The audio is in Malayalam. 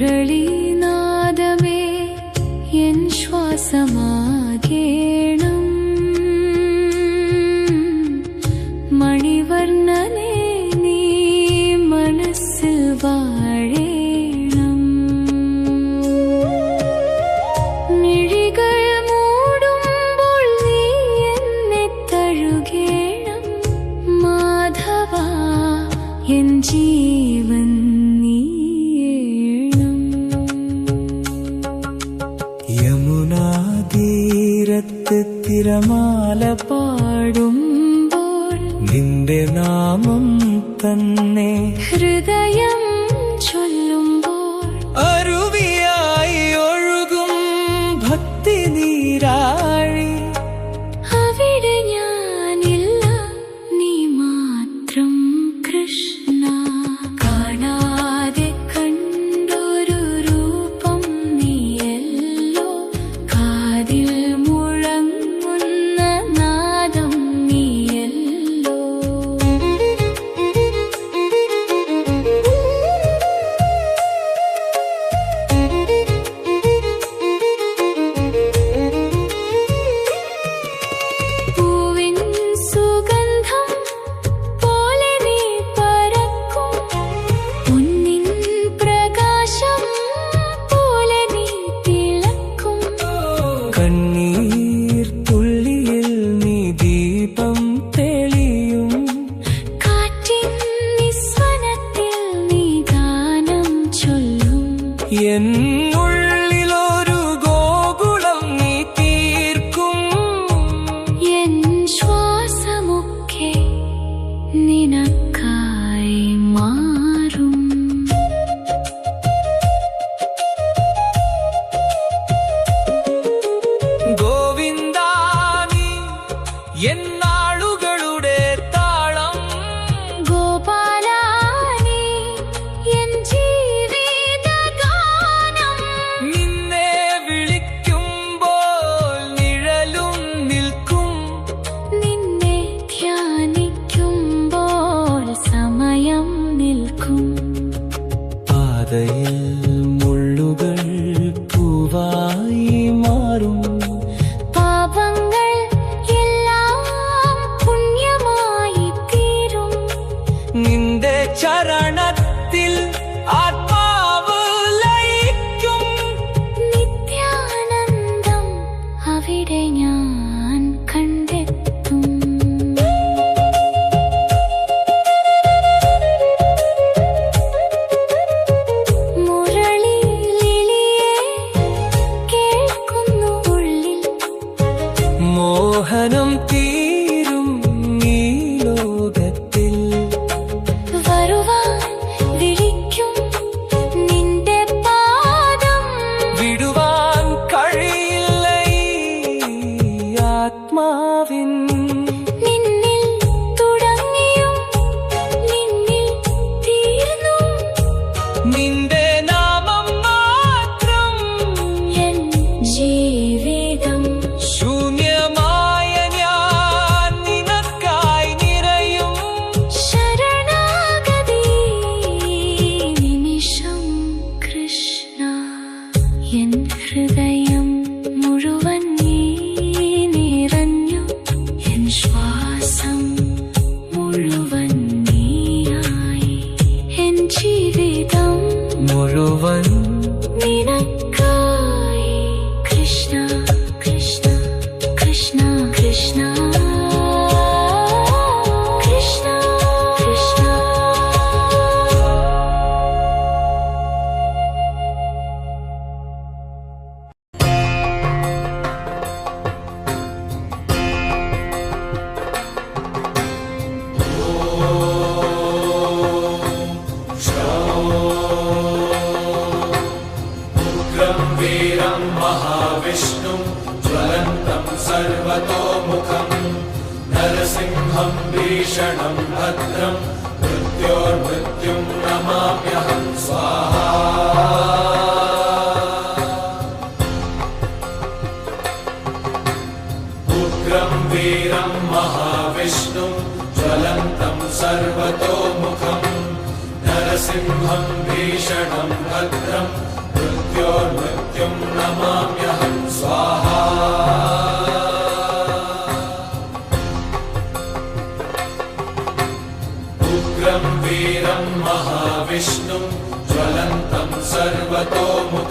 മുരളീനാദമേ എൻ ശ്വാസമാകേണം മണിവർണ്ണനേ നീ മനസ്സിൽ വാഴേണം മിഴികൾ മൂടുമ്പോൾ നീ എന്നെ തഴുകേണം മാധവ എൻ ജീവൻ യമുനാതീരത്ത് തിരമാല പാടുമ്പോൾ നിന്റെ നാമം തന്നെ ഹൃദയം ചൊല്ലുമ്പോൾ അരുവിയായി ഒഴുകും ഭക്തി നീരാഴി അവിടെ ഞാനില്ല നീ മാത്രം കൃഷ്ണ കാണാതെ കണ്ടൊരു രൂപം നീയല്ലോ കാതിൽ മുഴങ്ങുന്ന നാദം നീയല്ലോ പൂവിൻ സുഗന്ധം പോലെ നീ പരക്കും പൊന്നിൻ പ്രകാശം പോലെ നീ തിളക്കും കണ്ണീർ തുള്ളിയിൽ നീ ദീപം തെളിയും കാറ്റിൻ നിസ്വനത്തിൽ നീ ഗാനം ചൊല്ലും എന്നുള്ളിലൊരു ഗോകുലം നീ തീർക്കും എൻ ശ്വാസമൊക്കെ നിനക്കായി മാറും ഗോവിന്ദാ നീ എന്നാളുകളുടെ താളം ഗോപാലാ നീ എൻ ജീവിതഗാനം നിന്നെ വിളിക്കുമ്പോൾ നിഴലും നിൽക്കും നിന്നെ ധ്യാനിക്കുമ്പോൾ സമയം നിൽക്കും പാതയിൽ മുള്ളുകൾ പൂവായി മാറും പാപങ്ങൾ എല്ലാം പുണ്യമായി തീരും നിന്റെ ചരണത്തിൽ ആത്മാവ് ലയിക്കും നിത്യാനന്ദം അവിടെ ഞാൻ കണ്ടെത്തും മുരളിലിളിയെ കേൾക്കുന്നു ഉള്ളിൽ മോഹനം തീരും ഈ ലോകത്തിൽ വരുവാൻ വിളിക്കും നിന്റെ പാദം വിടുവാൻ കഴിയില്ല ഈ ആത്മാവിൻ നിന്നിൽ തുടങ്ങിയും നിന്നിൽ തീർന്നു നിന്റെ നാമം മാത്രം എൻ ജീവിതം ശൂന്യമായ ഞാൻ നിനക്കായി നിറയും ശരണാഗതി നിമിഷം കൃഷ്ണ എൻ ഹൃദയം മുഴുവൻ നീ നിറഞ്ഞു എൻ ശ്വാസം മുഴുവൻ നീയായി എൻ ജീവിതം മുഴുവൻ നിനക്കായി കൃഷ്ണ കൃഷ്ണ കൃഷ്ണ കൃഷ്ണ കൃഷ്ണ കൃഷ്ണ उग्रं वीरं महाविष्णुं ज्वलन्तं सर्वतोमुखं नरसिंहं भीषणं भद्रं मृत्योर्मृत्युं नमाम्यहं स्वाहा उग्रं वीरं महाविष्णुं ज्वलन्तं सर्वतोमुखं नरसिंहं भीषणं भद्रं मृत्योर्मृत्युं नमाम्यहं स्वाहा उग्रं वीरं महाविष्णुं ज्वलन्तं सर्वतोमुखम्